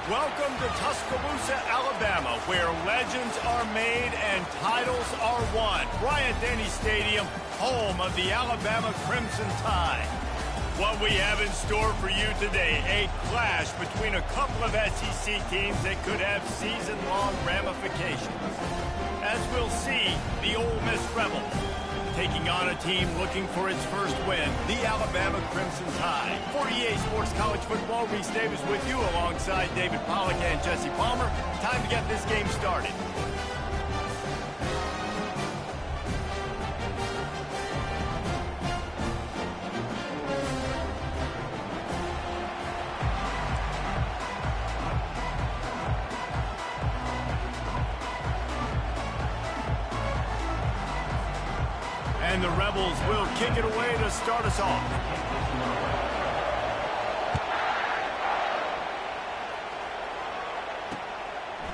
Welcome to Tuscaloosa, Alabama, where legends are made and titles are won. Bryant-Denny Stadium, home of the Alabama Crimson Tide. What we have in store for you today, a clash between a couple of SEC teams that could have season-long ramifications. As we'll see, the Ole Miss Rebels taking on a team looking for its first win, the Alabama Crimson Tide. For EA Sports College Football, Reese Davis with you alongside David Pollack and Jesse Palmer. Time to get this game started. And the Rebels will kick it away to start us off.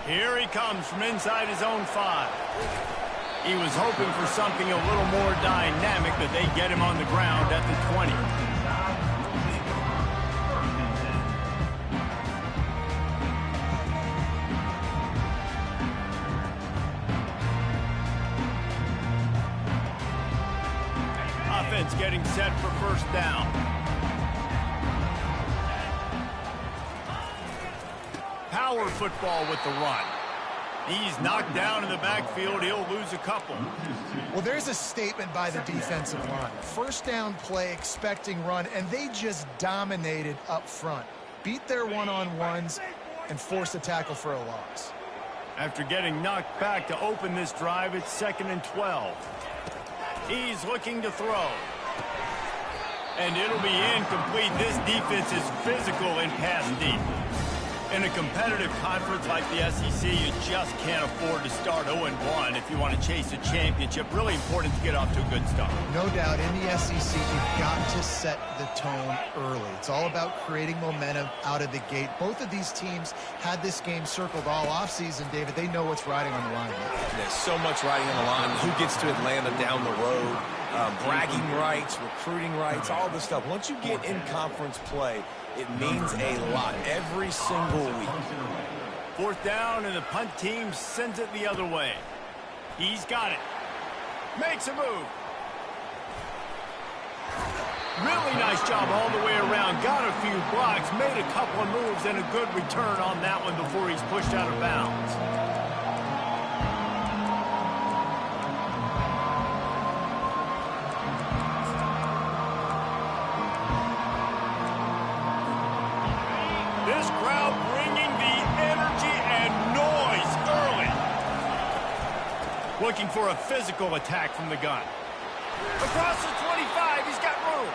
Here he comes from inside his own 5. He was hoping for something a little more dynamic, but they get him on the ground at the 20. Offense getting set for first down. Power football with the run. He's knocked down in the backfield. He'll lose a couple. Well, there's a statement by the defensive line. First down play, expecting run, and they just dominated up front. Beat their one-on-ones and forced a tackle for a loss. After getting knocked back to open this drive, it's 2nd and 12. He's looking to throw. And it'll be incomplete. This defense is physical and pass deep. In a competitive conference like the SEC, you just can't afford to start 0-1 if you want to chase a championship. Really important to get off to a good start. No doubt, in the SEC, you've got to set the tone early. It's all about creating momentum out of the gate. Both of these teams had this game circled all offseason, David. They know what's riding on the line. There's so much riding on the line. Who gets to Atlanta down the road? Bragging rights, recruiting rights, all this stuff. Once you get in conference play, it means a lot every single week. 4th down, and the punt team sends it the other way. He's got it. Makes a move. Really nice job all the way around. Got a few blocks, made a couple of moves, and a good return on that one before he's pushed out of bounds. This crowd bringing the energy and noise early. Looking for a physical attack from the gun. Across the 25, he's got room.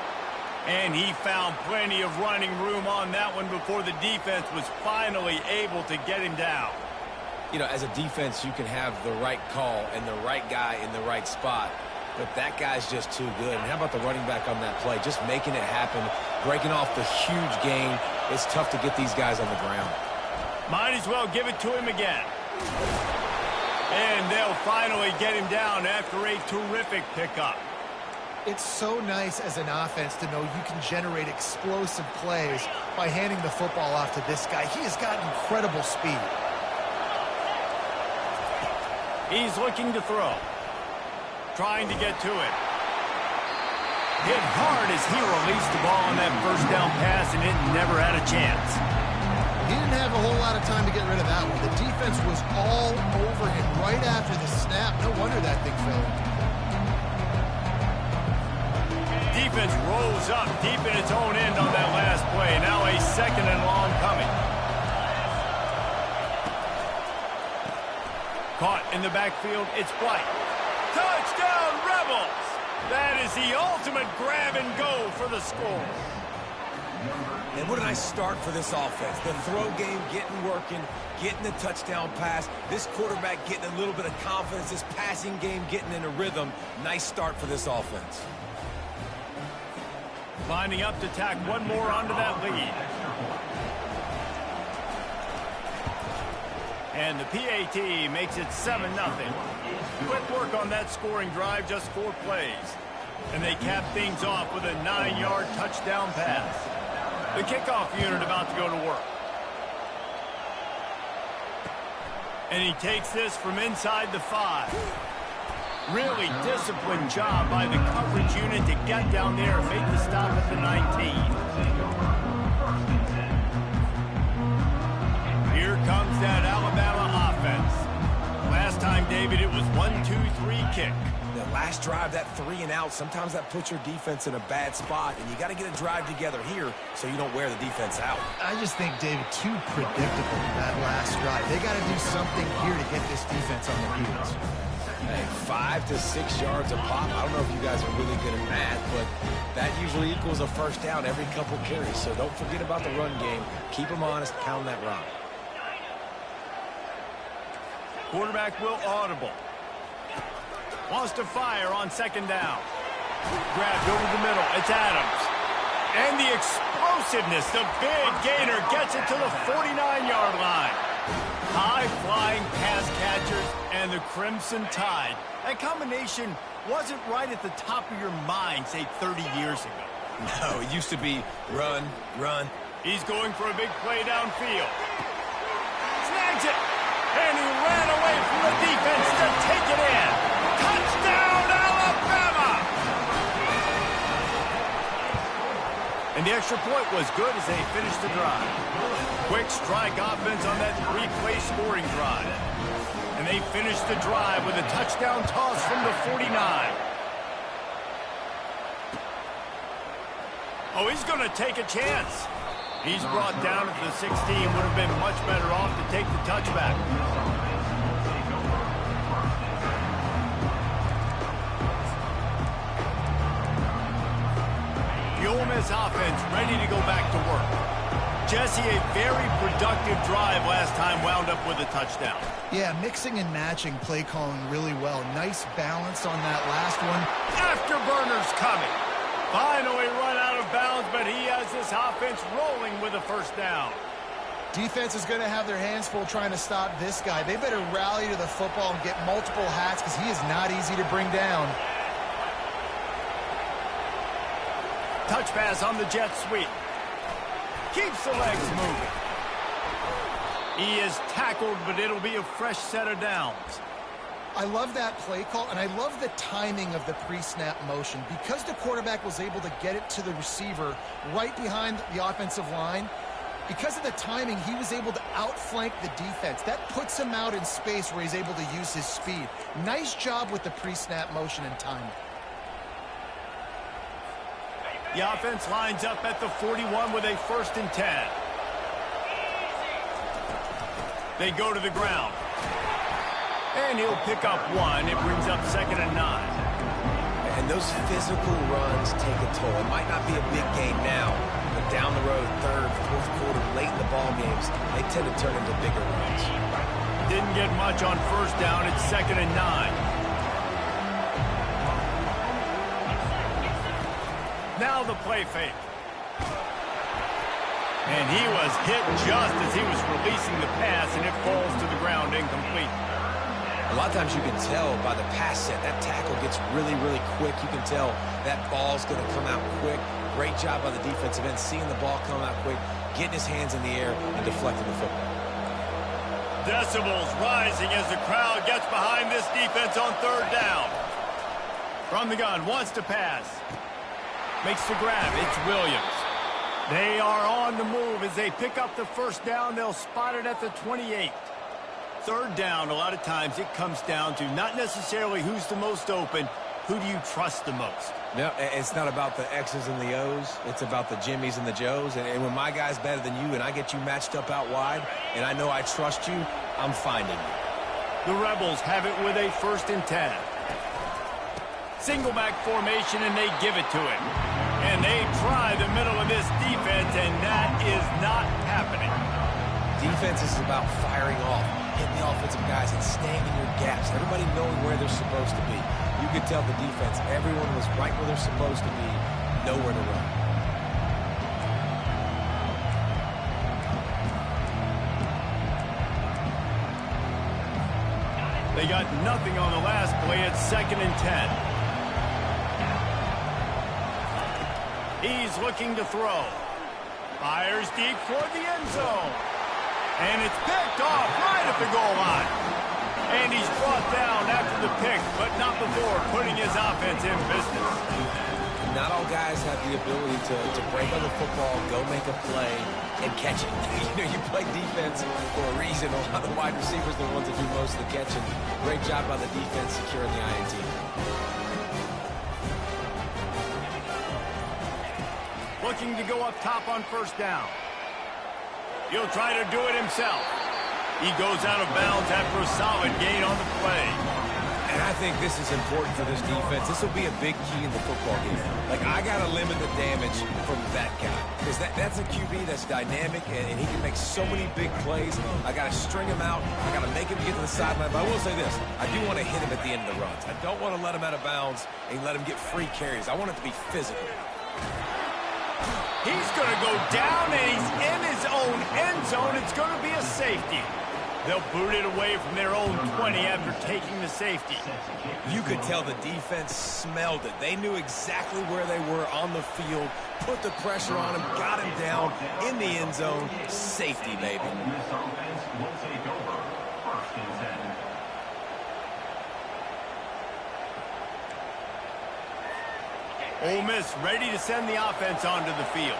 And he found plenty of running room on that one before the defense was finally able to get him down. You know, as a defense, you can have the right call and the right guy in the right spot. But that guy's just too good. And how about the running back on that play? Just making it happen, breaking off the huge gain. It's tough to get these guys on the ground. Might as well give it to him again. And they'll finally get him down after a terrific pickup. It's so nice as an offense to know you can generate explosive plays by handing the football off to this guy. He has got incredible speed. He's looking to throw. Trying to get to it. Hit hard as he released the ball on that first down pass, and it never had a chance. He didn't have a whole lot of time to get rid of that one. The defense was all over him right after the snap. No wonder that thing fell. Defense rolls up deep in its own end on that last play. Now a 2nd and long coming. Caught in the backfield, it's Blight. Touchdown, Rebels! That is the ultimate grab and go for the score. And what a nice start for this offense. The throw game getting working, getting the touchdown pass. This quarterback getting a little bit of confidence. This passing game getting in a rhythm. Nice start for this offense. Lining up to tack one more onto that lead. And the PAT makes it 7-0. Quick work on that scoring drive, just 4 plays. And they cap things off with a 9-yard touchdown pass. The kickoff unit about to go to work. And he takes this from inside the 5. Really disciplined job by the coverage unit to get down there and make the stop at the 19. Here comes that Alabama offense. Last time, David, it was 1-2-3 kick. The last drive, that 3 and out, sometimes that puts your defense in a bad spot, and you got to get a drive together here so you don't wear the defense out. I just think, David, too predictable that last drive. They got to do something here to get this defense on their heels. Hey, 5 to 6 yards a pop. I don't know if you guys are really good at math, but that usually equals a first down every couple carries. So don't forget about the run game. Keep them honest, pound that rock. Quarterback will audible. Wants to fire on second down. Grabbed over the middle. It's Adams. And the explosiveness, the big gainer gets it to the 49-yard line. High-flying pass catchers and the Crimson Tide. That combination wasn't right at the top of your mind, say, 30 years ago. No, it used to be run, run. He's going for a big play downfield. Snags it. And he ran away from the defense to take it in. Touchdown, Alabama! And the extra point was good as they finished the drive. Quick strike offense on that 3-play scoring drive. And they finished the drive with a touchdown toss from the 49. Oh, he's going to take a chance. He's brought down at the 16. Would have been much better off to take the touchback. The Ole Miss offense ready to go back to work. Jesse, a very productive drive last time, wound up with a touchdown. Yeah, mixing and matching play calling really well. Nice balance on that last one. Afterburners coming. Finally run out of bounds, but he has this offense rolling with a first down. Defense is going to have their hands full trying to stop this guy. They better rally to the football and get multiple hats because he is not easy to bring down. Touch pass on the jet sweep. Keeps the legs moving. He is tackled, but it'll be a fresh set of downs. I love that play call, and I love the timing of the pre-snap motion. Because the quarterback was able to get it to the receiver right behind the offensive line, because of the timing, he was able to outflank the defense. That puts him out in space where he's able to use his speed. Nice job with the pre-snap motion and timing. The offense lines up at the 41 with a 1st and 10. They go to the ground. And he'll pick up 1. It brings up 2nd and 9. And those physical runs take a toll. It might not be a big game now, but down the road, 3rd, 4th quarter, late in the ball games, they tend to turn into bigger runs. Didn't get much on 1st down. It's 2nd and 9. Now the play fake. And he was hit just as he was releasing the pass, and it falls to the ground incomplete. A lot of times you can tell by the pass set, that tackle gets really, really quick. You can tell that ball's going to come out quick. Great job by the defensive end, seeing the ball come out quick, getting his hands in the air, and deflecting the football. Decibels rising as the crowd gets behind this defense on 3rd down. From the gun, wants to pass. Makes the grab. It's Williams. They are on the move as they pick up the 1st down. They'll spot it at the 28. 3rd down, a lot of times it comes down to not necessarily who's the most open, who do you trust the most? No, it's not about the X's and the O's. It's about the Jimmies and the Joes. And when my guy's better than you and I get you matched up out wide and I know I trust you, I'm finding you. The Rebels have it with a 1st and 10. Single back formation, and they give it to him. And they try the middle of this defense, and that is not happening. Defense is about firing off, hitting the offensive guys, and staying in your gaps. Everybody knowing where they're supposed to be. You could tell the defense, everyone was right where they're supposed to be, nowhere to run. They got nothing on the last play. It's 2nd and 10. He's looking to throw. Fires deep toward the end zone. And it's picked off right at the goal line. And he's brought down after the pick, but not before putting his offense in business. Not all guys have the ability to break on the football, go make a play, and catch it. You play defense for a reason. A lot of the wide receivers are the ones that do most of the catching. Great job by the defense securing the INT. Looking to go up top on first down. He'll try to do it himself. He goes out of bounds after a solid gain on the play. And I think this is important for this defense. This will be a big key in the football game. Like, I got to limit the damage from that guy. Because that's a QB that's dynamic, and he can make so many big plays. I got to string him out. I got to make him get to the sideline. But I will say this. I do want to hit him at the end of the runs. I don't want to let him out of bounds and let him get free carries. I want it to be physical. He's going to go down, and he's in his own end zone. It's going to be a safety. They'll boot it away from their own 20 after taking the safety. You could tell the defense smelled it. They knew exactly where they were on the field, put the pressure on him, got him down in the end zone. Safety, baby. Ole Miss ready to send the offense onto the field.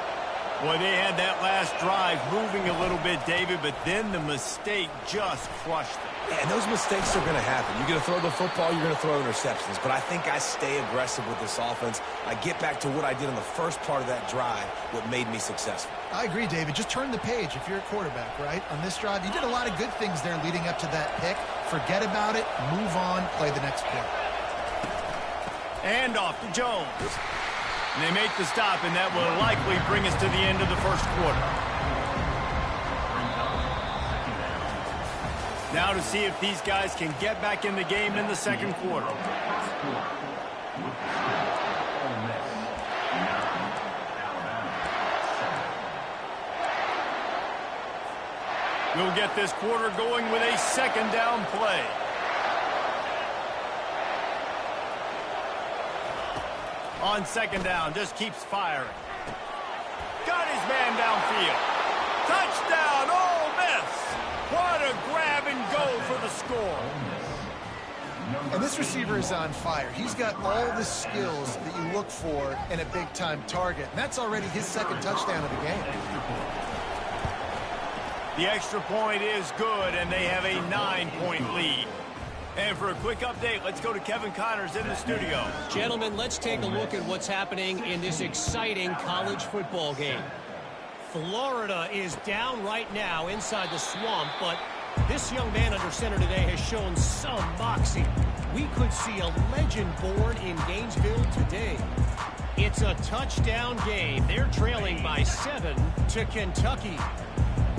Boy, they had that last drive moving a little bit, David, but then the mistake just crushed them. Yeah, and those mistakes are going to happen. You're going to throw the football, you're going to throw interceptions. But I think I stay aggressive with this offense. I get back to what I did in the first part of that drive, what made me successful. I agree, David. Just turn the page if you're a quarterback, right? On this drive, you did a lot of good things there leading up to that pick. Forget about it, move on, play the next play. And off to Jones. And they make the stop, and that will likely bring us to the end of the first quarter. Now to see if these guys can get back in the game in the second quarter. We'll get this quarter going with a second down play. On second down, just keeps firing. Got his man downfield. Touchdown, Ole Miss! What a grab and go for the score. And this receiver is on fire. He's got all the skills that you look for in a big-time target. And that's already his second touchdown of the game. The extra point is good, and they have a 9-point lead. And for a quick update, let's go to Kevin Connors in the studio. Gentlemen, let's take a look at what's happening in this exciting college football game. Florida is down right now inside the swamp, but this young man under center today has shown some moxie. We could see a legend born in Gainesville today. It's a touchdown game. They're trailing by 7 to Kentucky.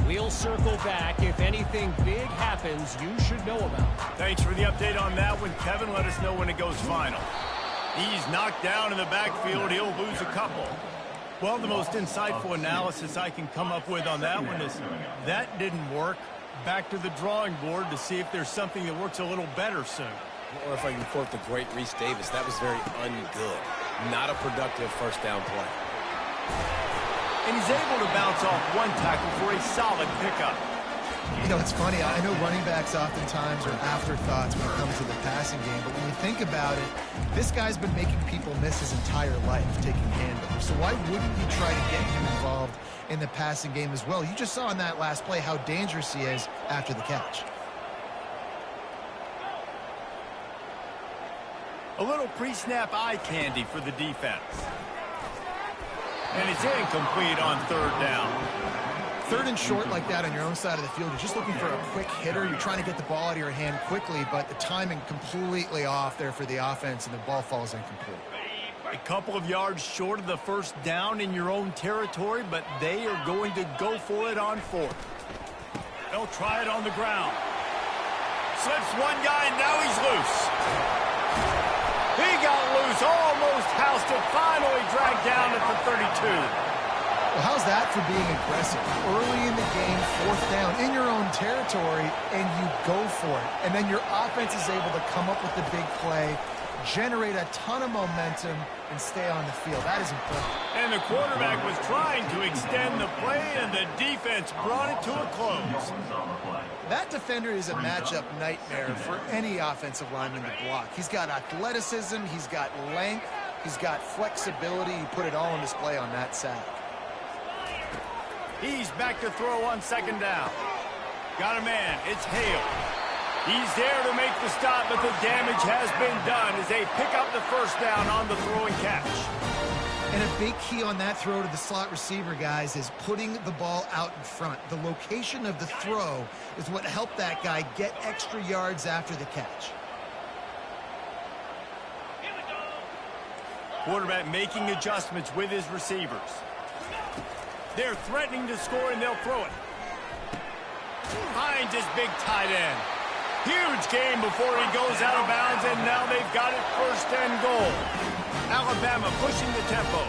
We'll circle back. If anything big happens, you should know about. Thanks for the update on that one, Kevin. Let us know when it goes final. He's knocked down in the backfield. He'll lose a couple. Well, the most insightful analysis I can come up with on that one is that didn't work. Back to the drawing board to see if there's something that works a little better soon. Or if I can quote the great Reese Davis, that was very ungood. Not a productive first down play. And he's able to bounce off one tackle for a solid pickup. You know, it's funny. I know running backs oftentimes are afterthoughts when it comes to the passing game, but when you think about it, this guy's been making people miss his entire life taking handoffs. So why wouldn't you try to get him involved in the passing game as well? You just saw in that last play how dangerous he is after the catch. A little pre-snap eye candy for the defense. And it's incomplete on third down. Third and short like that on your own side of the field, you're just looking for a quick hitter. You're trying to get the ball out of your hand quickly, but the timing completely off there for the offense, and the ball falls incomplete. A couple of yards short of the first down in your own territory, but they are going to go for it on fourth. They'll try it on the ground. Slips one guy, and now he's loose. He got loose, almost housed it, finally dragged down at the 32. Well, how's that for being aggressive? Early in the game, fourth down, in your own territory, and you go for it. And then your offense is able to come up with the big play generate a ton of momentum, and stay on the field. That is important. And the quarterback was trying to extend the play, and the defense brought it to a close. That defender is a matchup nightmare for any offensive lineman to block. He's got athleticism, he's got length, he's got flexibility. He put it all on display on that sack. He's back to throw on second down. Got a man. It's Hale. He's there to make the stop, but the damage has been done as they pick up the first down on the throwing catch. And a big key on that throw to the slot receiver, guys, is putting the ball out in front. The location of the throw is what helped that guy get extra yards after the catch. Quarterback making adjustments with his receivers. They're threatening to score, and they'll throw it. Finds his big tight end. Huge game before he goes out of bounds, and now they've got it first and goal. Alabama pushing the tempo.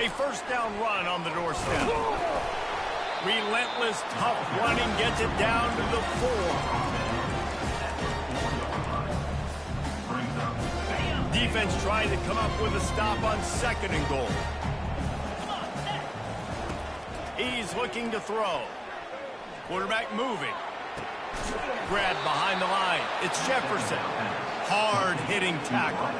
A first down run on the doorstep. Relentless, tough running gets it down to the 4. Defense trying to come up with a stop on second and goal. He's looking to throw. Quarterback moving. Grabbed behind the line. It's Jefferson. Hard-hitting tackle.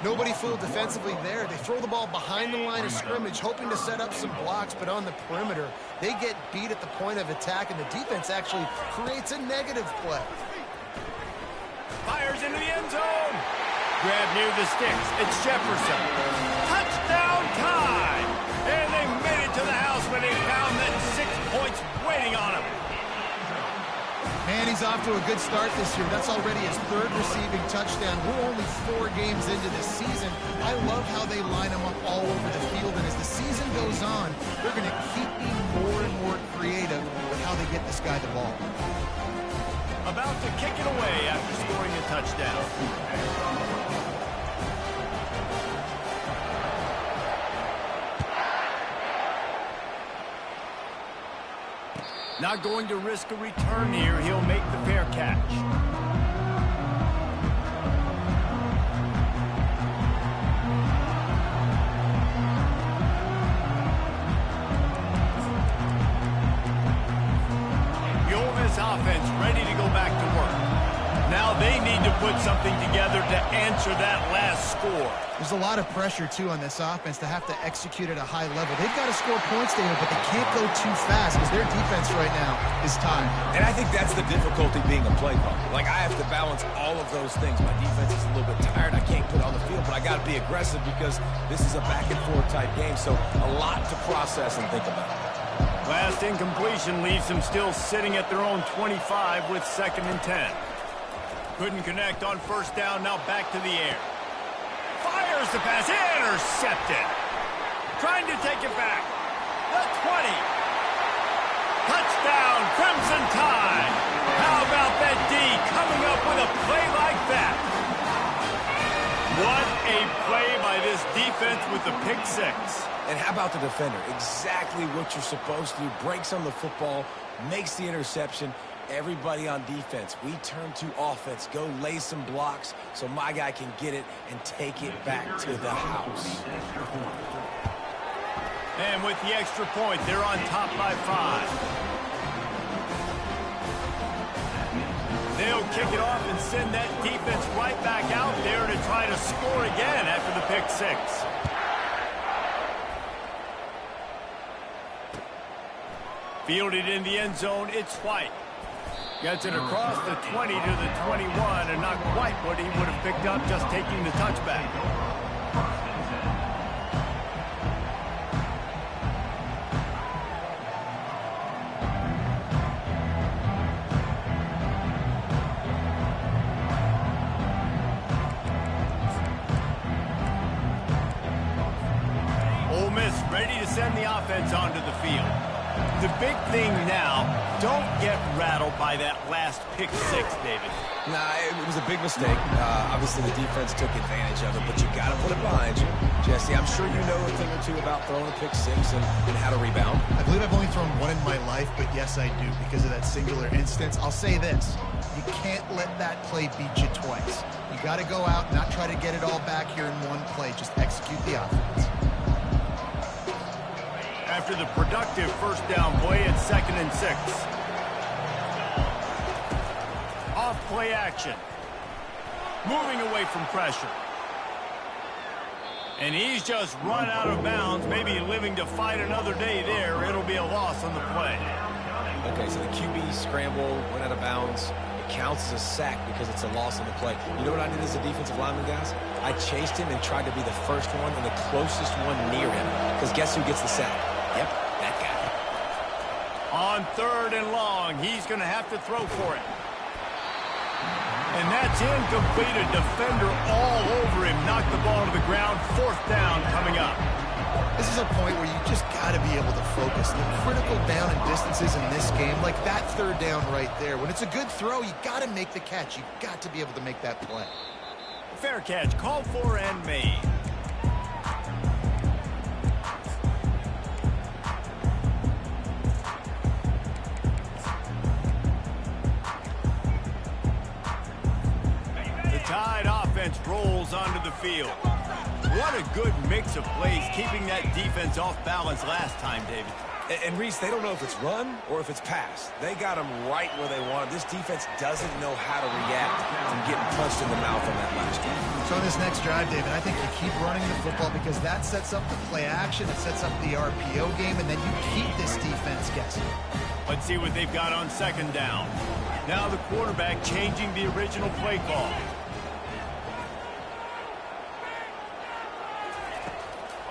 Nobody fooled defensively there. They throw the ball behind the line of scrimmage, hoping to set up some blocks, but on the perimeter, they get beat at the point of attack, and the defense actually creates a negative play. Fires into the end zone. Grab near the sticks. It's Jefferson. Touchdown time! And they made it to the house when they found that 6 points waiting on him. Man, he's off to a good start this year. That's already his third receiving touchdown. We're only 4 games into the season. I love how they line him up all over the field, and as the season goes on, they're going to keep being more and more creative with how they get this guy the ball. About to kick it away after scoring a touchdown. Not going to risk a return here. He'll make the fair catch. The Ole Miss offense ready to go back to work. Now they need to put something together to answer that last score. There's a lot of pressure, too, on this offense to have to execute at a high level. They've got to score points, David, but they can't go too fast because their defense right now is tired. And I think that's the difficulty being a play caller. Like, I have to balance all of those things. My defense is a little bit tired. I can't put on the field, but I got to be aggressive because this is a back-and-forth type game, so a lot to process and think about. Last incompletion leaves them still sitting at their own 25 with 2nd and 10. Couldn't connect on first down, now back to the air. Fires the pass, intercepted. Trying to take it back. The 20. Touchdown, Crimson Tide. How about that D coming up with a play like that? What a play by this defense with the pick 6. And how about the defender? Exactly what you're supposed to do. Breaks on the football, makes the interception. Everybody on defense, we turn to offense. Go lay some blocks so my guy can get it and take it back to the house. And with the extra point, they're on top by 5. They'll kick it off and send that defense right back out there to try to score again after the pick 6. Fielded in the end zone, it's White. Gets it across the 20 to the 21, and not quite what he would have picked up just taking the touchback. Ole Miss ready to send the offense onto the field. The big thing now, don't get rattled by that last pick 6, David. Nah, it was a big mistake. Obviously, the defense took advantage of it, but you got to put it behind you. Jesse, I'm sure you know a thing or two about throwing a pick 6 and how to rebound. I believe I've only thrown one in my life, but yes, I do. Because of that singular instance, I'll say this. You can't let that play beat you twice. You got to go out and not try to get it all back here in one play. Just execute the offense. After the productive first down play, it's 2nd and 6. Off play action. Moving away from pressure. And he's just run out of bounds, maybe living to fight another day there. It'll be a loss on the play. Okay, so the QB scramble, went out of bounds. It counts as a sack because it's a loss on the play. You know what I did as a defensive lineman, guys? I chased him and tried to be the first one and the closest one near him. Because guess who gets the sack? Yep, that guy. On 3rd and long, he's going to have to throw for it. And that's incomplete. A defender all over him. Knocked the ball to the ground. 4th down coming up. This is a point where you just got to be able to focus. The critical down and distances in this game, like that 3rd down right there. When it's a good throw, you got to make the catch. You got to be able to make that play. Fair catch. Called for and made. Tide offense rolls onto the field. What a good mix of plays, keeping that defense off balance last time, David. And Reese, they don't know if it's run or if it's pass. They got them right where they want it. This defense doesn't know how to react from getting punched in the mouth on that last one. So on this next drive, David, I think you keep running the football because that sets up the play action, it sets up the RPO game, and then you keep this defense guessing. Let's see what they've got on 2nd down. Now the quarterback changing the original play call.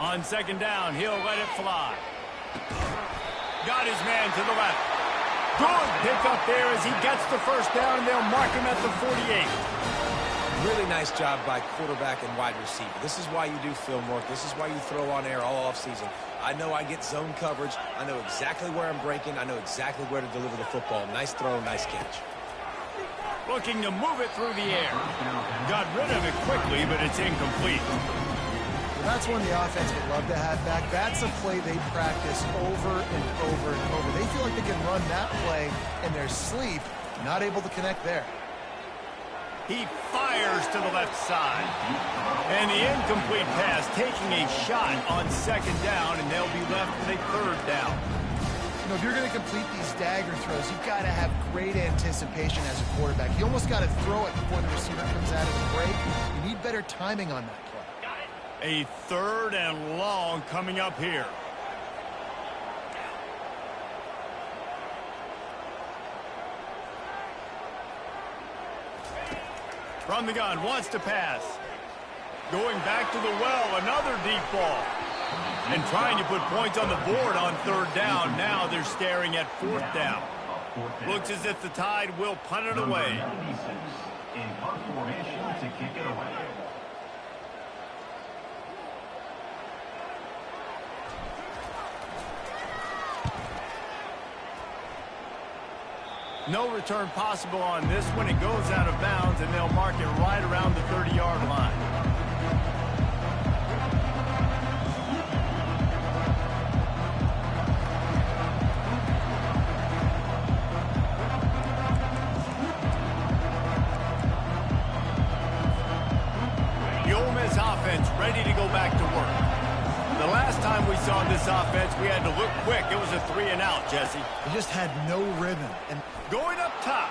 On 2nd down, he'll let it fly. Got his man to the left. Good pick up there as he gets the first down, and they'll mark him at the 48. Really nice job by quarterback and wide receiver. This is why you do film work. This is why you throw on air all offseason. I know I get zone coverage. I know exactly where I'm breaking. I know exactly where to deliver the football. Nice throw, nice catch. Looking to move it through the air. Got rid of it quickly, but it's incomplete. Well, that's one the offense would love to have back. That's a play they practice over and over and over. They feel like they can run that play in their sleep, not able to connect there. He fires to the left side. And the incomplete pass taking a shot on 2nd down, and they'll be left with a 3rd down. You know, if you're going to complete these dagger throws, you've got to have great anticipation as a quarterback. You almost got to throw it before the receiver comes out of the break. You need better timing on that play. A 3rd and long coming up here. From the gun, wants to pass. Going back to the well, another deep ball. And trying to put points on the board on 3rd down. Now they're staring at 4th down. Looks as if the Tide will punt it away. In punt formation to kick it away. No return possible on this one. It goes out of bounds, and they'll mark it right around the 30-yard line. The Ole Miss offense ready to go back to work. The last time we saw this offense, we had to look quick. It was a 3-and-out, Jesse. They just had no rhythm. And going up top.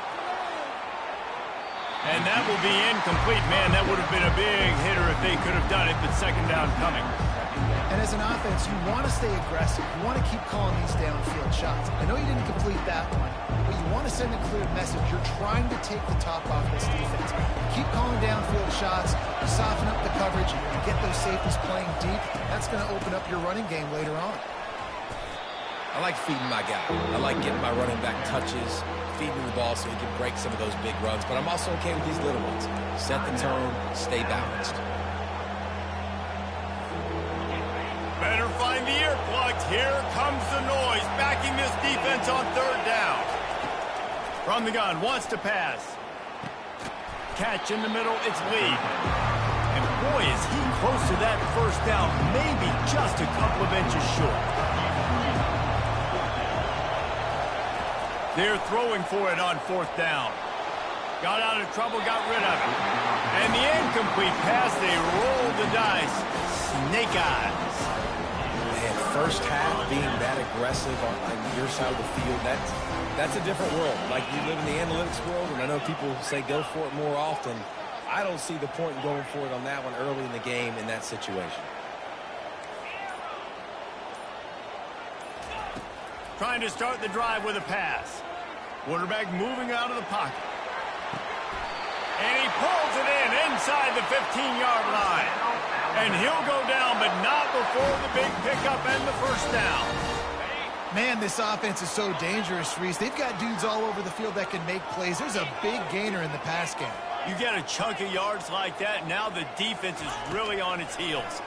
And that will be incomplete. Man, that would have been a big hitter if they could have done it, but 2nd down coming. And as an offense, you want to stay aggressive. You want to keep calling these downfield shots. I know you didn't complete that one, but you want to send a clear message. You're trying to take the top off this defense. Keep calling downfield shots, soften up the coverage, and get those safeties playing deep. That's going to open up your running game later on. I like feeding my guy. I like getting my running back touches, feeding the ball so he can break some of those big runs. But I'm also okay with these little ones. Set the tone, stay balanced. Better find the earplugs. Here comes the noise, backing this defense on 3rd down. From the gun, wants to pass. Catch in the middle, it's Lee. And boy, is he close to that 1st down, maybe just a couple of inches short. They're throwing for it on 4th down. Got out of trouble, got rid of it. And the incomplete pass, they rolled the dice. Snake eyes. Man, first half being that aggressive on your side of the field, that's a different world. Like, you live in the analytics world, and I know people say go for it more often. I don't see the point in going for it on that one early in the game in that situation. Trying to start the drive with a pass. Quarterback moving out of the pocket. And he pulls it in inside the 15-yard line. And he'll go down, but not before the big pickup and the first down. Man, this offense is so dangerous, Reese. They've got dudes all over the field that can make plays. There's a big gainer in the pass game. You get a chunk of yards like that, now the defense is really on its heels.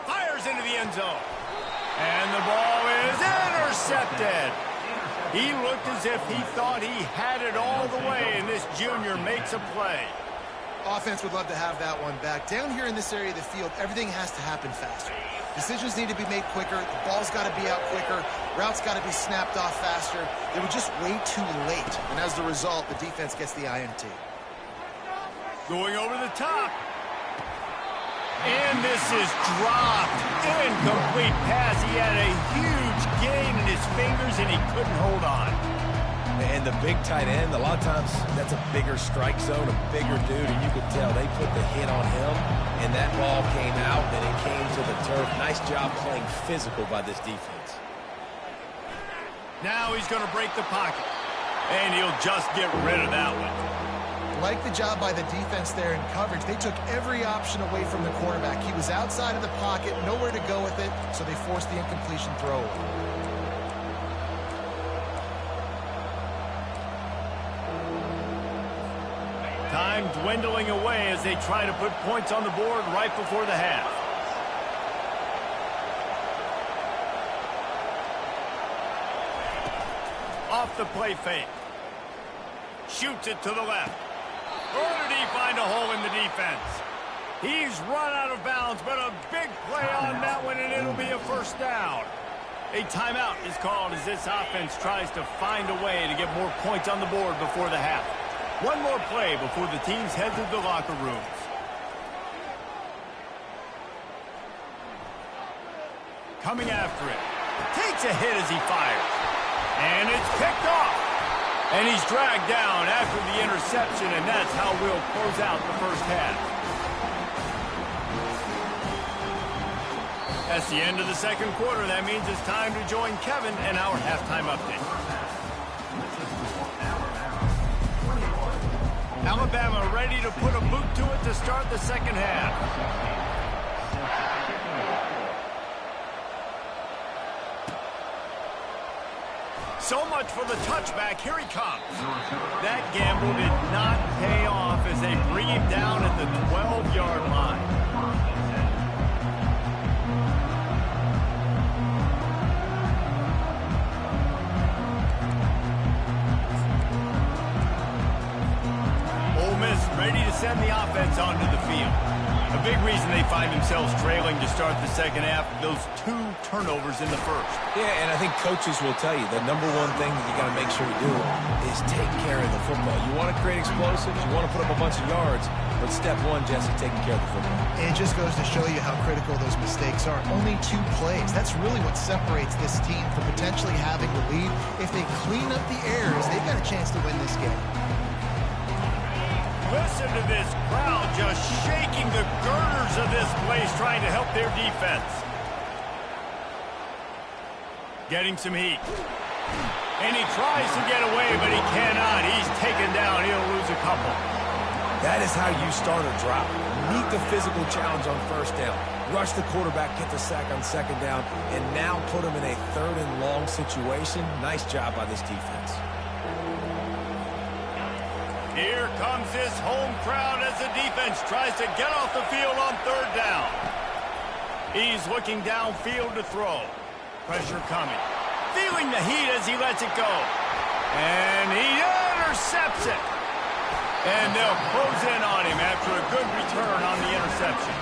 Fires into the end zone. And the ball is intercepted. He looked as if he thought he had it all the way, and this junior makes a play. Offense would love to have that one back. Down here in this area of the field, everything has to happen faster. Decisions need to be made quicker. The ball's got to be out quicker. Routes got to be snapped off faster. They were just way too late. And as the result, the defense gets the INT. Going over the top. And this is dropped. Incomplete pass. He had a huge gain in his fingers, and he couldn't hold on. And the big tight end, a lot of times that's a bigger strike zone, a bigger dude, and you could tell they put the hit on him, and that ball came out, and it came to the turf. Nice job playing physical by this defense. Now he's going to break the pocket, and he'll just get rid of that one. Like the job by the defense there in coverage. They took every option away from the quarterback. He was outside of the pocket, nowhere to go with it, so they forced the incompletion throw away. Time dwindling away as they try to put points on the board right before the half. Off the play fake. Shoots it to the left. Or did he find a hole in the defense? He's run out of bounds, but a big play on that one, and it'll be a first down. A timeout is called as this offense tries to find a way to get more points on the board before the half. One more play before the teams head to the locker rooms. Coming after it. Takes a hit as he fires. And it's picked off. And he's dragged down after the interception, and that's how we'll close out the first half. That's the end of the second quarter. That means it's time to join Kevin in our halftime update. Alabama ready to put a boot to it to start the second half. So much for the touchback. Here he comes. That gamble did not pay off as they bring him down at the 12-yard line. Ole Miss ready to send the offense onto the field. A big reason they find themselves trailing to start the second half, those 2 turnovers in the first. Yeah, and I think coaches will tell you the number one thing that you got to make sure you do is take care of the football. You want to create explosives, you want to put up a bunch of yards, but step one, Jesse, taking care of the football. And it just goes to show you how critical those mistakes are. Only 2 plays. That's really what separates this team from potentially having the lead. If they clean up the errors, they've got a chance to win this game. Listen to this crowd just shaking the girders of this place, trying to help their defense. Getting some heat. And he tries to get away, but he cannot. He's taken down. He'll lose a couple. That is how you start a drive. Meet the physical challenge on first down. Rush the quarterback, get the sack on second down, and now put him in a 3rd and long situation. Nice job by this defense. Here comes this home crowd as the defense tries to get off the field on 3rd down. He's looking downfield to throw. Pressure coming. Feeling the heat as he lets it go. And he intercepts it. And they'll close in on him after a good return on the interception.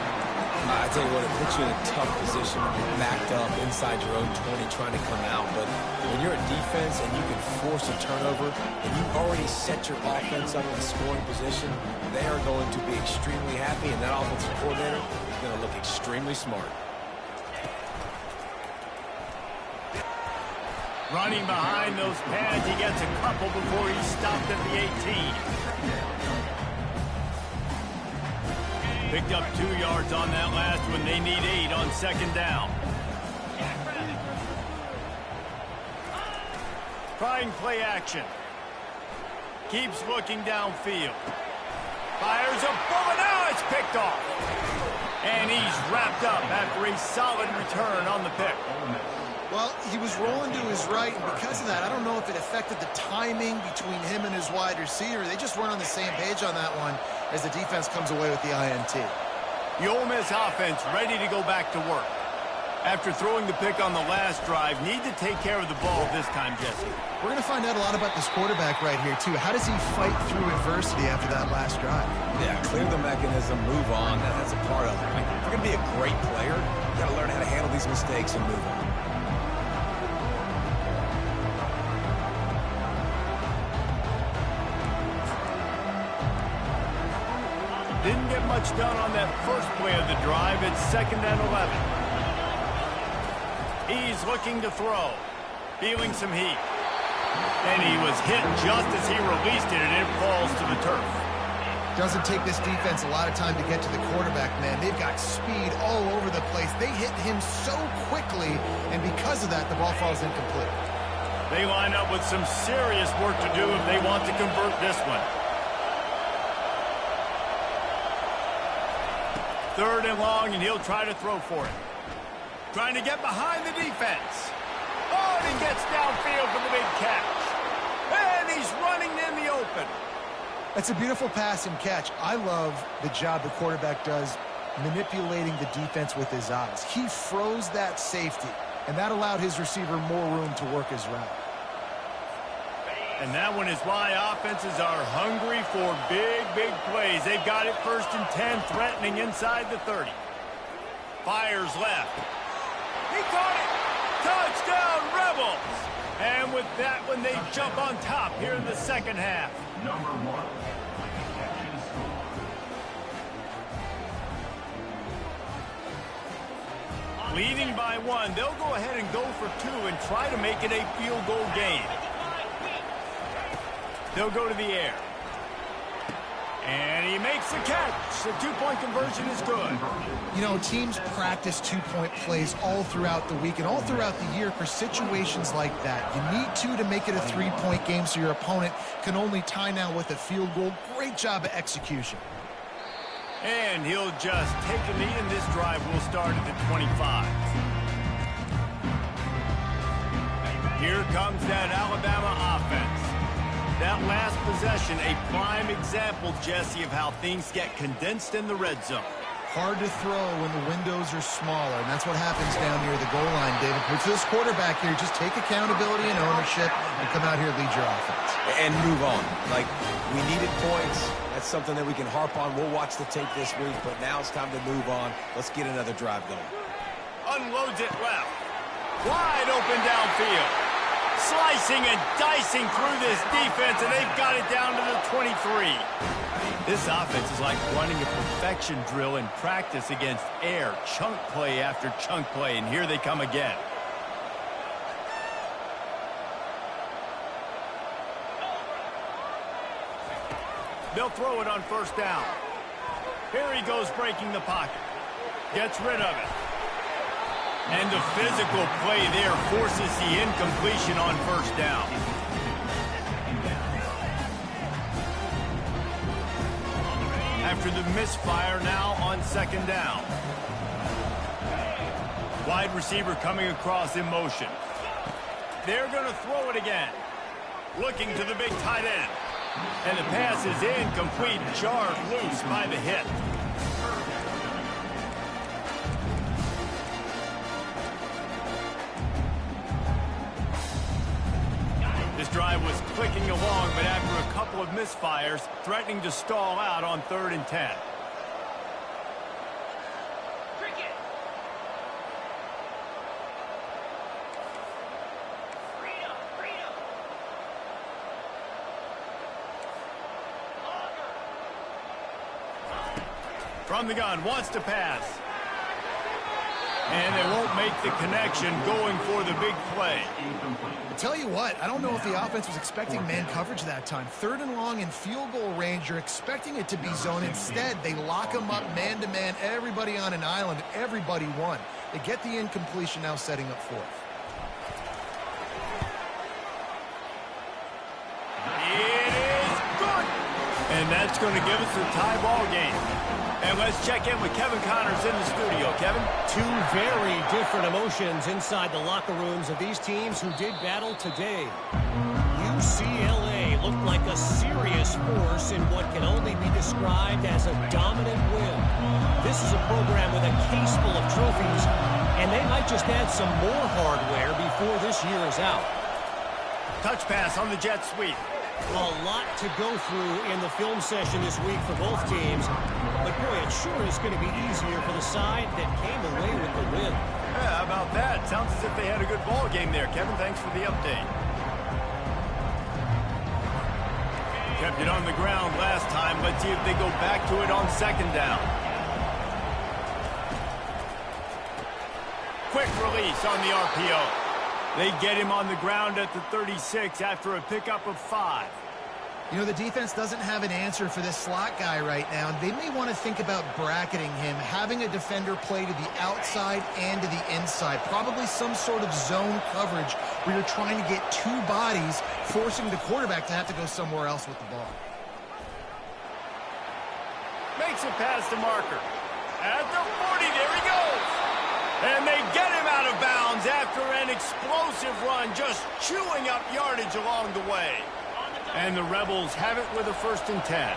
I tell you what, it puts you in a tough position when you're backed up inside your own 20 trying to come out. But when you're a defense and you can force a turnover and you already set your offense up in a scoring position, they are going to be extremely happy, and that offensive coordinator is going to look extremely smart. Running behind those pads, he gets a couple before he's stopped at the 18. Picked up 2 yards on that last one. They need 8 on second down. Trying play action. Keeps looking downfield. Fires a bullet. Now it's picked off. And he's wrapped up after a solid return on the pick. Well, he was rolling to his right, and because of that, I don't know if it affected the timing between him and his wide receiver. They just weren't on the same page on that one as the defense comes away with the INT. The Ole Miss offense ready to go back to work. After throwing the pick on the last drive, need to take care of the ball this time, Jesse. We're going to find out a lot about this quarterback right here, too. How does he fight through adversity after that last drive? Yeah, clear the mechanism, move on. That's a part of it. If you're going to be a great player, you got to learn how to handle these mistakes and move on. Didn't get much done on that first play of the drive. It's 2nd and 11. He's looking to throw. Feeling some heat. And he was hit just as he released it, and it falls to the turf. Doesn't take this defense a lot of time to get to the quarterback, man. They've got speed all over the place. They hit him so quickly, and because of that, the ball falls incomplete. They line up with some serious work to do if they want to convert this one. 3rd and long, and he'll try to throw for it. Trying to get behind the defense. Oh, and he gets downfield for the big catch. And he's running in the open. That's a beautiful pass and catch. I love the job the quarterback does manipulating the defense with his eyes. He froze that safety, and that allowed his receiver more room to work his route. And that one is why offenses are hungry for big, big plays. They've got it 1st and 10, threatening inside the 30. Fires left. He caught it. Touchdown, Rebels. And with that one, they jump on top here in the second half. Number 1. Leading by 1, they'll go ahead and go for 2 and try to make it a field goal game. They'll go to the air. And he makes the catch. The 2-point conversion is good. You know, teams practice 2-point plays all throughout the week and all throughout the year for situations like that. You need to make it a 3-point game so your opponent can only tie now with a field goal. Great job of execution. And he'll just take a knee, and this drive will start at the 25. Here comes that Alabama offense. That last possession, a prime example, Jesse, of how things get condensed in the red zone. Hard to throw when the windows are smaller, and that's what happens down near the goal line, David. But for this quarterback here, just take accountability and ownership and come out here and lead your offense. And move on. Like, we needed points. That's something that we can harp on. We'll watch the tape this week, but now it's time to move on. Let's get another drive going. Unloads it left. Wide open downfield. Slicing and dicing through this defense, and they've got it down to the 23. This offense is like running a perfection drill in practice against air. Chunk play after chunk play, and here they come again. They'll throw it on 1st down. Here he goes breaking the pocket. Gets rid of it. And the physical play there forces the incompletion on 1st down. After the misfire, now on 2nd down. Wide receiver coming across in motion. They're going to throw it again. Looking to the big tight end. And the pass is incomplete, jarred loose by the hit. This drive was clicking along, but after a couple of misfires, threatening to stall out on 3rd and 10. From the gun, wants to pass. And they won't make the connection going for the big play. I tell you what, I don't know if the offense was expecting man coverage that time. 3rd and long in field goal range, you're expecting it to be zone. Instead, they lock them up man-to-man, everybody on an island, everybody won. They get the incompletion, now setting up 4th. It is good. And that's going to give us a tie ball game. And let's check in with Kevin Connors in the studio. Kevin? 2 very different emotions inside the locker rooms of these teams who did battle today. UCLA looked like a serious force in what can only be described as a dominant win. This is a program with a case full of trophies, and they might just add some more hardware before this year is out. Touch pass on the jet sweep. A lot to go through in the film session this week for both teams. But, boy, it sure is going to be easier for the side that came away with the win. Yeah, how about that? Sounds as if they had a good ball game there. Kevin, thanks for the update. Kept it on the ground last time. Let's see if they go back to it on 2nd down. Quick release on the RPO. They get him on the ground at the 36 after a pickup of 5. You know, the defense doesn't have an answer for this slot guy right now, and they may want to think about bracketing him, having a defender play to the outside and to the inside. Probably some sort of zone coverage where you're trying to get 2 bodies, forcing the quarterback to have to go somewhere else with the ball. Makes it past the marker. At the 40, there he goes. And they get him out of bounds after an explosive run, just chewing up yardage along the way. And the Rebels have it with a 1st and 10.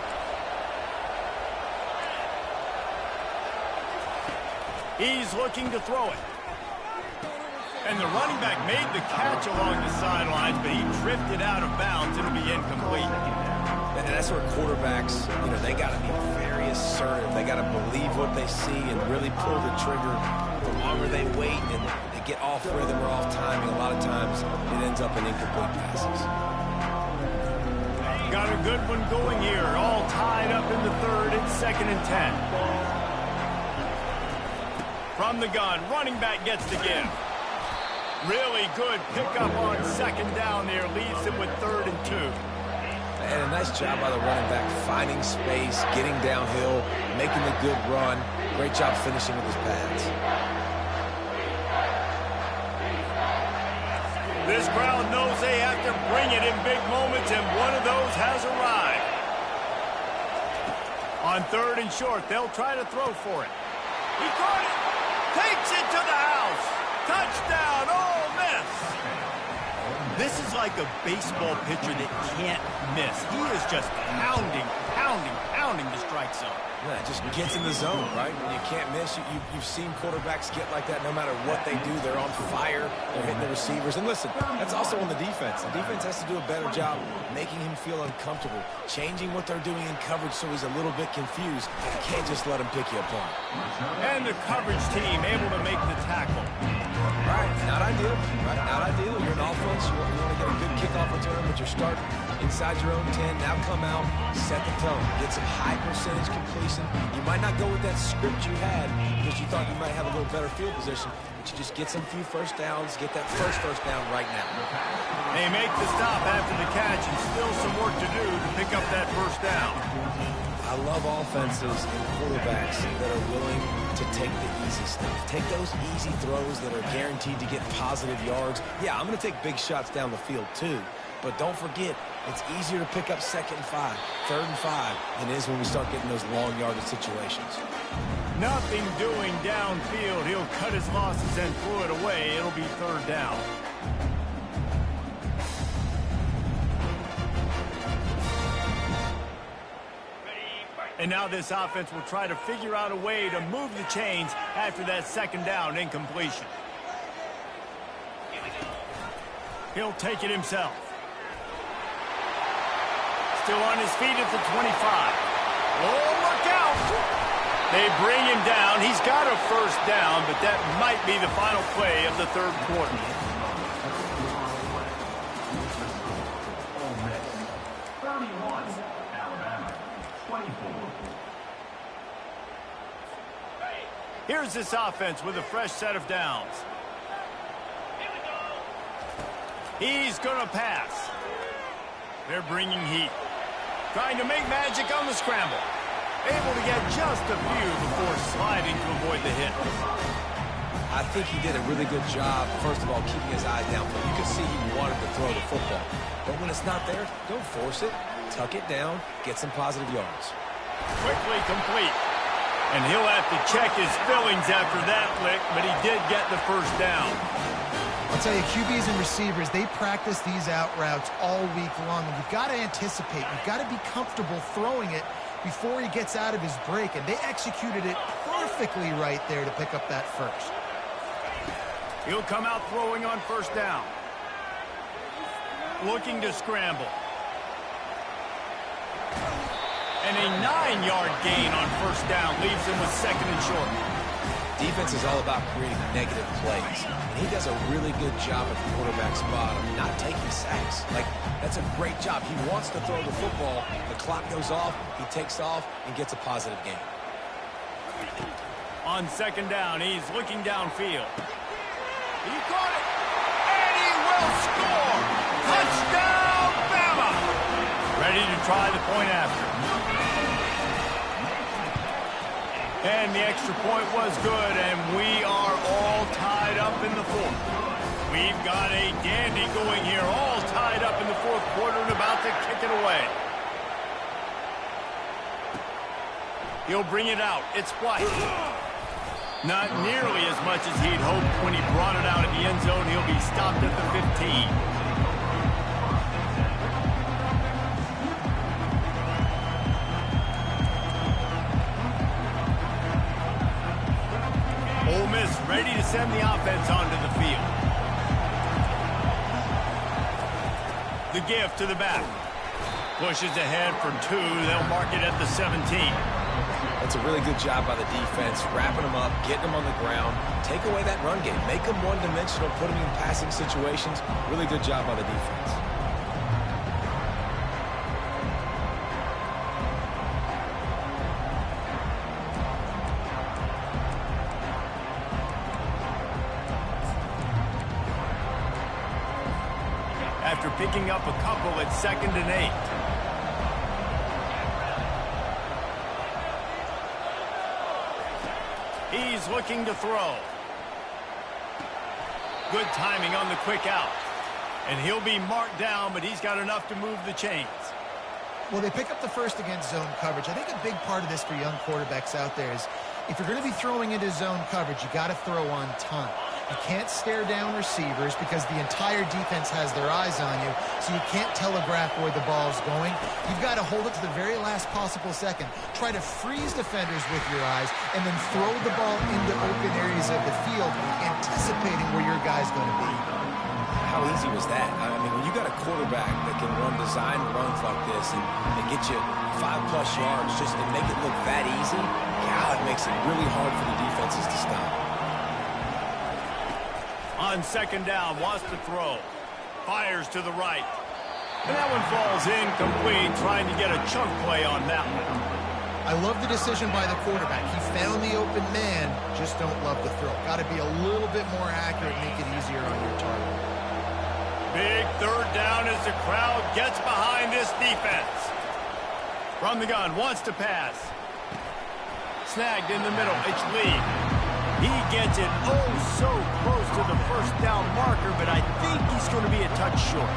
He's looking to throw it. And the running back made the catch along the sidelines, but he drifted out of bounds. It'll be incomplete. And that's where quarterbacks, they got to be very assertive. They got to believe what they see and really pull the trigger. The longer they wait and they get off rhythm or off timing, a lot of times it ends up in incomplete passes. Got a good one going here. All tied up in the 3rd. It's 2nd and 10. From the gun, running back gets the give. Really good pickup on 2nd down there. Leaves him with 3rd and 2. And a nice job by the running back, finding space, getting downhill, making a good run. Great job finishing with his pads. This crowd knows they have to bring it in big moments, and one of those has arrived. On 3rd and short, they'll try to throw for it. He caught it. Takes it to the house. Touchdown, Ole Miss. This is like a baseball pitcher that can't miss. He is just pounding the strike zone. Yeah, just gets in the zone, right? You can't miss. You've seen quarterbacks get like that no matter what they do. They're on fire. They're hitting the receivers. And listen, that's also on the defense. The defense has to do a better job making him feel uncomfortable, changing what they're doing in coverage so he's a little bit confused. You can't just let him pick you apart. And the coverage team able to make the tackle. Right, not ideal. Right, not ideal. You're an offense. You want to get a good kickoff return, but you're starting inside your own 10. Now come out, set the tone. Get some high percentage completion. You might not go with that script you had because you thought you might have a little better field position, but you just get some few 1st downs, get that first down right now. They make the stop after the catch and still some work to do to pick up that 1st down. I love offenses and quarterbacks that are willing to take the easy stuff. Take those easy throws that are guaranteed to get positive yards. Yeah, I'm going to take big shots down the field too. But don't forget, it's easier to pick up 2nd and 5, 3rd and 5 than it is when we start getting those long yardage situations. Nothing doing downfield. He'll cut his losses and throw it away. It'll be 3rd down. And now this offense will try to figure out a way to move the chains after that 2nd down incompletion. He'll take it himself. Still on his feet at the 25. Oh, look out! They bring him down. He's got a 1st down, but that might be the final play of the 3rd quarter. Here's this offense with a fresh set of downs. He's going to pass. They're bringing heat. Trying to make magic on the scramble. Able to get just a few before sliding to avoid the hit. I think he did a really good job, first of all, keeping his eyes downfield. You can see he wanted to throw the football. But when it's not there, don't force it. Tuck it down, get some positive yards. Quickly complete. And he'll have to check his fillings after that lick, but he did get the first down. I'll tell you, QBs and receivers, they practice these out routes all week long. And you've got to anticipate. You've got to be comfortable throwing it before he gets out of his break. And they executed it perfectly right there to pick up that first. He'll come out throwing on first down. Looking to scramble. And a 9-yard gain on first down leaves him with second and short. Defense is all about creating negative plays. And he does a really good job at the quarterback spot of not taking sacks. Like, that's a great job. He wants to throw the football. The clock goes off. He takes off and gets a positive gain. On second down, he's looking downfield. He caught it. And he will score. Touchdown, Bama. Ready to try the point after. And the extra point was good, and we are all tied up in the fourth. We've got a dandy going here, all tied up in the fourth quarter and about to kick it away. He'll bring it out. It's White. Not nearly as much as he'd hoped when he brought it out at the end zone. He'll be stopped at the 15. Ole Miss ready to send the offense onto the field. The give to the back. Pushes ahead for 2. They'll mark it at the 17. That's a really good job by the defense, wrapping them up, getting them on the ground. Take away that run game. Make them one-dimensional, put them in passing situations. Really good job by the defense. After picking up a couple at 2nd and 8. He's looking to throw. Good timing on the quick out. And he'll be marked down, but he's got enough to move the chains. Well, they pick up the first against zone coverage. I think a big part of this for young quarterbacks out there is if you're going to be throwing into zone coverage, you got to throw on time. You can't stare down receivers because the entire defense has their eyes on you, so you can't telegraph where the ball's going. You've got to hold it to the very last possible second. Try to freeze defenders with your eyes and then throw the ball into open areas of the field, anticipating where your guy's going to be. How easy was that? I mean, when you got a quarterback that can run design runs like this and get you 5+ yards just to make it look that easy, God, it makes it really hard for the defenses to stop. On second down, wants to throw. Fires to the right. And that one falls incomplete, trying to get a chunk play on that one. I love the decision by the quarterback. He found the open man, just don't love the throw. Got to be a little bit more accurate, make it easier on your target. Big third down as the crowd gets behind this defense. From the gun, wants to pass. Snagged in the middle, it's Lee. He gets it so close to the first down marker, but I think he's going to be a touch short.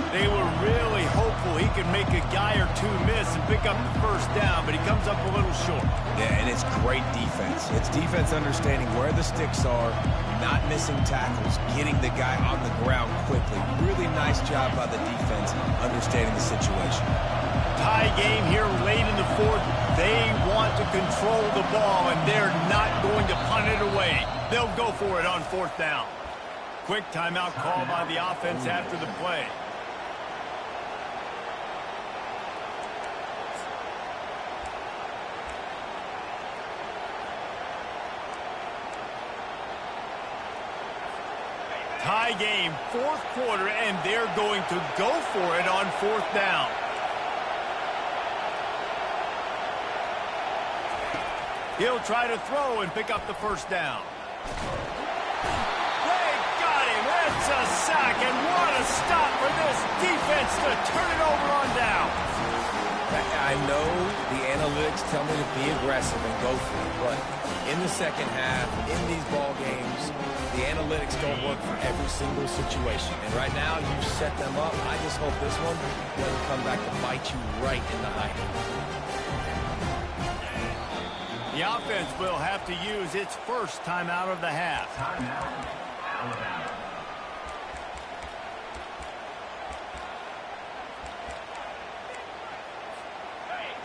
They were really hopeful he could make a guy or two miss and pick up the first down, but he comes up a little short. Yeah, and it's great defense. It's defense understanding where the sticks are, not missing tackles, getting the guy on the ground quickly. Really nice job by the defense understanding the situation. Tie game here late in the fourth. They want to control the ball, and they're not going to punt it away. They'll go for it on fourth down. Quick timeout call by the offense after the play. Tie game, fourth quarter, and they're going to go for it on fourth down. He'll try to throw and pick up the first down. They got him. It's a sack, and what a stop for this defense to turn it over on down. I know the analytics tell me to be aggressive and go for it, but in the second half, in these ball games, the analytics don't work for every single situation. And right now, you've set them up. I just hope this one doesn't come back to bite you right in the eye. The offense will have to use its first timeout of the half. Timeout, Alabama.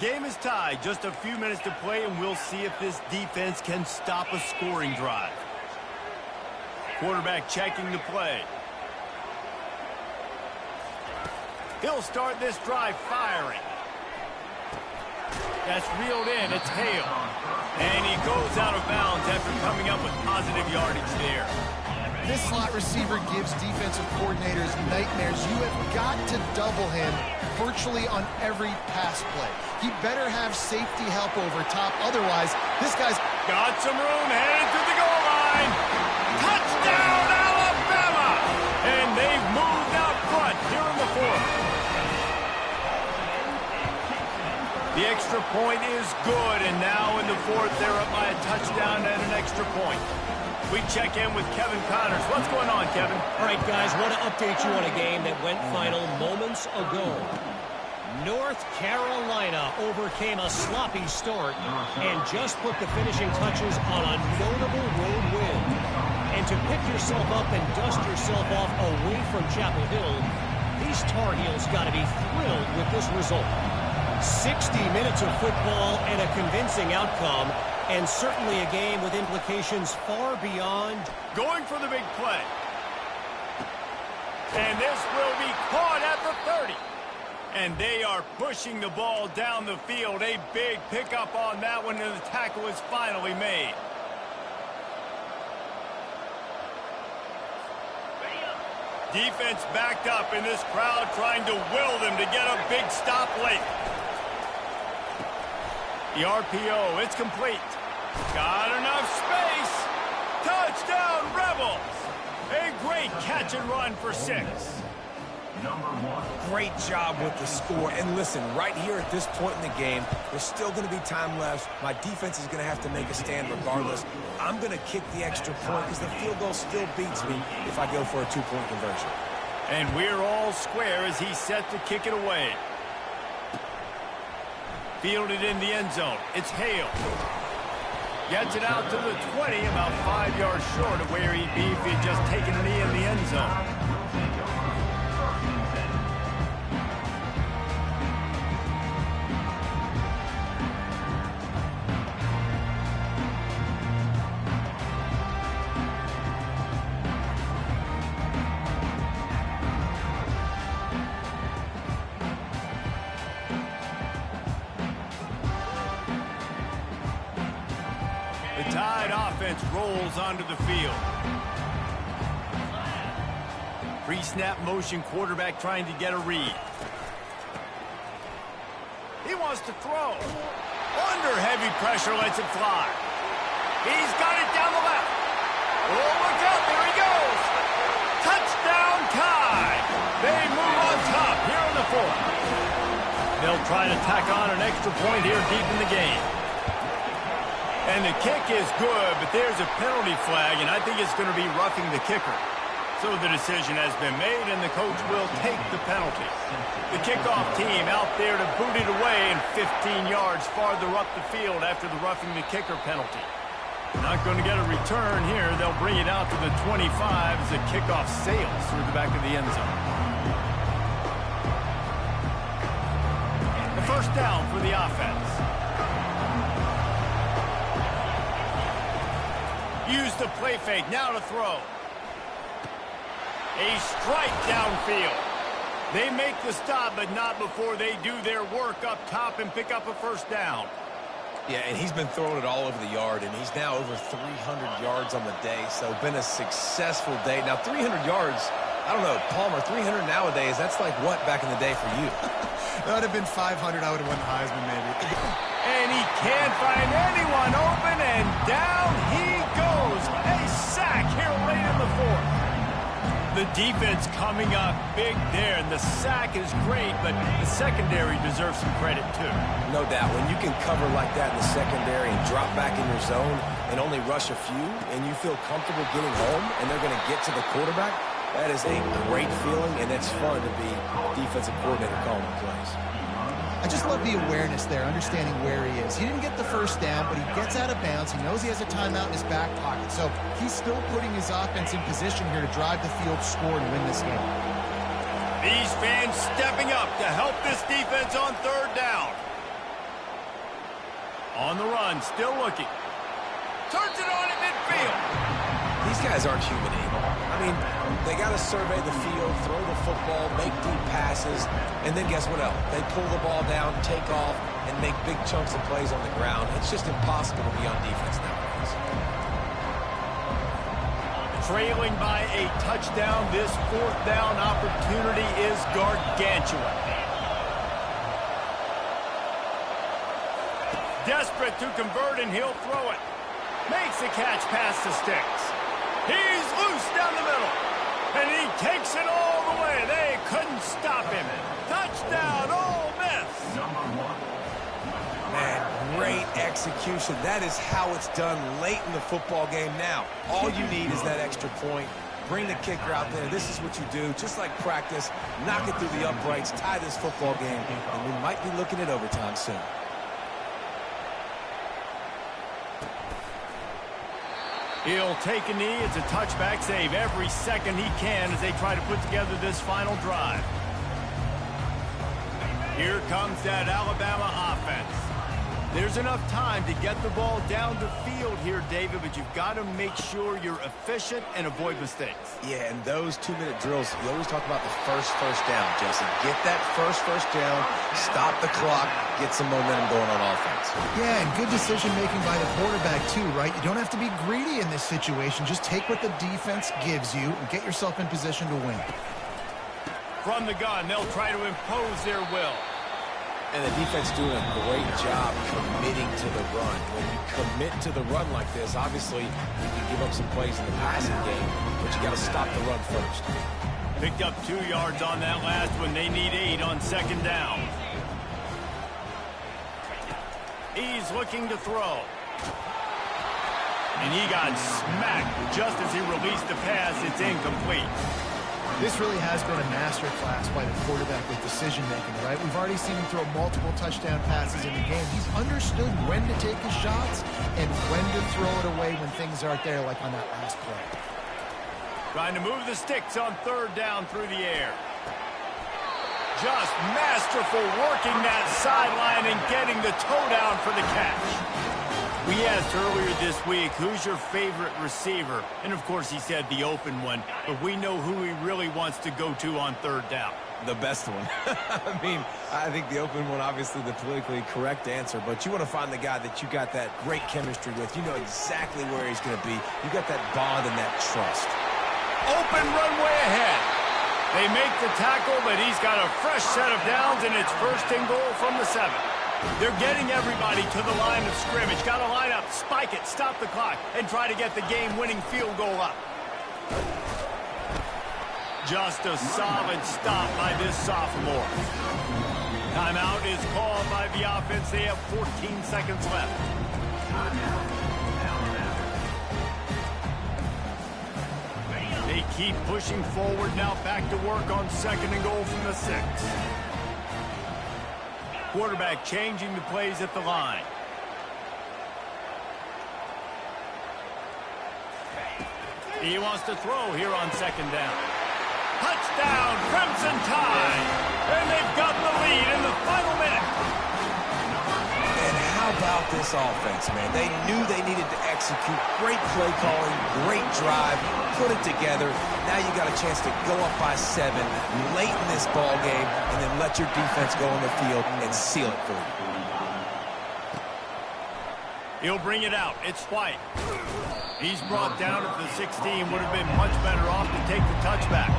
Game is tied. Just a few minutes to play, and we'll see if this defense can stop a scoring drive. Quarterback checking the play. He'll start this drive firing. That's reeled in. It's Hale. And he goes out of bounds after coming up with positive yardage there. This slot receiver gives defensive coordinators nightmares. You have got to double him virtually on every pass play. He better have safety help over top. Otherwise, this guy's got some room, headed to the goal line. Touchdown, Alabama! And they've moved out front here in the fourth. The extra point is good, and now in the fourth, they're up by a touchdown and an extra point. We check in with Kevin Connors. What's going on, Kevin? All right, guys, want to update you on a game that went final moments ago. North Carolina overcame a sloppy start and just put the finishing touches on a notable road win. And to pick yourself up and dust yourself off away from Chapel Hill, these Tar Heels got to be thrilled with this result. 60 minutes of football and a convincing outcome, and certainly a game with implications far beyond. Going for the big play. And this will be caught at the 30. And they are pushing the ball down the field. A big pickup on that one, and the tackle is finally made. Defense backed up in this crowd trying to will them to get a big stop late. The RPO, it's complete. Got enough space. Touchdown, Rebels. A great catch and run for 6. Great job with the score. And listen, right here at this point in the game, there's still going to be time left. My defense is going to have to make a stand regardless. I'm going to kick the extra point because the field goal still beats me if I go for a 2-point conversion. And we're all square as he's set to kick it away. Fielded in the end zone. It's Hale. Gets it out to the 20, about 5 yards short of where he'd be if he'd just taken a knee in the end zone. Rolls onto the field. Pre-snap motion, quarterback trying to get a read. He wants to throw. Under heavy pressure, lets it fly. He's got it down the left. Oh, look out, there he goes. Touchdown, Tide. They move on top here in the fourth. They'll try to tack on an extra point here deep in the game. And the kick is good, but there's a penalty flag, and I think it's going to be roughing the kicker. So the decision has been made, and the coach will take the penalty. The kickoff team out there to boot it away, and 15 yards farther up the field after the roughing the kicker penalty. Not going to get a return here. They'll bring it out to the 25 as the kickoff sails through the back of the end zone. The first down for the offense. Use the play fake, now to throw. A strike downfield. They make the stop, but not before they do their work up top and pick up a first down. Yeah, and he's been throwing it all over the yard, and he's now over 300 yards on the day, so been a successful day. Now, 300 yards I don't know, Palmer, 300 nowadays, that's like what back in the day for you? That would have been 500. I would have won the Heisman, maybe. And he can't find anyone open, and down he goes. A sack here late in the fourth. The defense coming up big there, and the sack is great, but the secondary deserves some credit too. No doubt. When you can cover like that in the secondary and drop back in your zone and only rush a few, and you feel comfortable getting home, and they're going to get to the quarterback, that is a great feeling, and it's fun to be defensive coordinator calling the plays. I just love the awareness there, understanding where he is. He didn't get the first down, but he gets out of bounds. He knows he has a timeout in his back pocket, so he's still putting his offense in position here to drive the field, score, and win this game. These fans stepping up to help this defense on third down. On the run, still looking. Turns it on at midfield. These guys aren't human anymore. I mean, they got to survey the field, throw the football, make deep passes, and then guess what else? They pull the ball down, take off, and make big chunks of plays on the ground. It's just impossible to be on defense nowadays. Trailing by a touchdown, this fourth down opportunity is gargantuan. Desperate to convert, and he'll throw it. Makes the catch past the sticks. He's loose down the middle. And he takes it all the way. They couldn't stop him. Touchdown, Ole Miss. Man, great execution. That is how it's done late in the football game now. All you need is that extra point. Bring the kicker out there. This is what you do. Just like practice, knock it through the uprights, tie this football game, and we might be looking at overtime soon. He'll take a knee. It's a touchback save every second he can as they try to put together this final drive. Here comes that Alabama offense. There's enough time to get the ball down the field here, David, but you've got to make sure you're efficient and avoid mistakes. Yeah, and those 2-minute drills, you always talk about the first down, Jesse. Get that first down, stop the clock, get some momentum going on offense. Yeah, and good decision-making by the quarterback, too, right? You don't have to be greedy in this situation. Just take what the defense gives you and get yourself in position to win. From the gun, they'll try to impose their will. And the defense doing a great job committing to the run. When you commit to the run like this, obviously you can give up some plays in the passing game, but you got to stop the run first. Picked up 2 yards on that last one. They need 8 on second down. He's looking to throw. And he got smacked just as he released the pass. It's incomplete. This really has been a masterclass by the quarterback with decision-making, right? We've already seen him throw multiple touchdown passes in the game. He's understood when to take his shots and when to throw it away when things aren't there, like on that last play. Trying to move the sticks on third down through the air. Just masterful working that sideline and getting the toe down for the catch. We asked earlier this week, who's your favorite receiver? And, of course, he said the open one. But we know who he really wants to go to on third down. The best one. I mean, I think the open one, obviously the politically correct answer. But you want to find the guy that you got that great chemistry with. You know exactly where he's going to be. You got that bond and that trust. Open runway ahead. They make the tackle, but he's got a fresh set of downs, and it's first and goal from the 7. They're getting everybody to the line of scrimmage. Got to line up, spike it, stop the clock, and try to get the game-winning field goal up. Just a solid stop by this sophomore. Timeout is called by the offense. They have 14 seconds left. They keep pushing forward now, back to work on second and goal from the 6. Quarterback changing the plays at the line. He wants to throw here on second down. Touchdown, Crimson Tide! And they've got the lead in the final minute. And how about this offense, man? They knew they needed to execute. Great play calling, great drive, put it together. Now you got a chance to go up by 7 late in this ball game and then let your defense go on the field and seal it for you. He'll bring it out. It's White. He's brought down at the 16. Would have been much better off to take the touchback.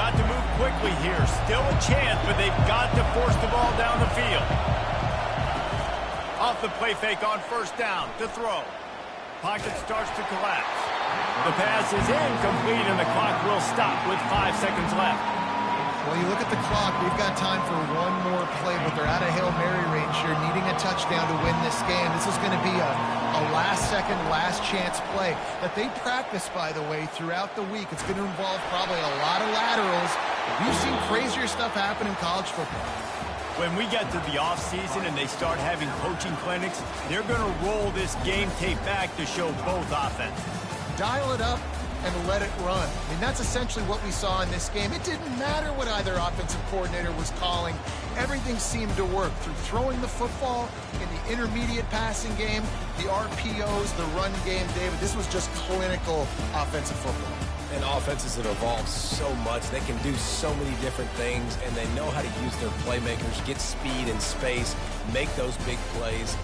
got to move quickly here. Still a chance, but they've got to force the ball down the field. Off the play fake on first down to throw. Pocket starts to collapse. The pass is incomplete, and the clock will stop with 5 seconds left. Well, you look at the clock, we've got time for one more play, but they're out of Hail Mary range here, needing a touchdown to win this game. This is going to be a last-second, last-chance play that they practice, by the way, throughout the week. It's going to involve probably a lot of laterals. We've seen crazier stuff happen in college football. When we get to the offseason and they start having coaching clinics, they're going to roll this game tape back to show both offenses. Dial it up and let it run. I mean, that's essentially what we saw in this game. It didn't matter what either offensive coordinator was calling. Everything seemed to work through throwing the football in the intermediate passing game, the RPOs, the run game, David. This was just clinical offensive football. And offenses have evolved so much. They can do so many different things, and they know how to use their playmakers, get speed and space, make those big plays.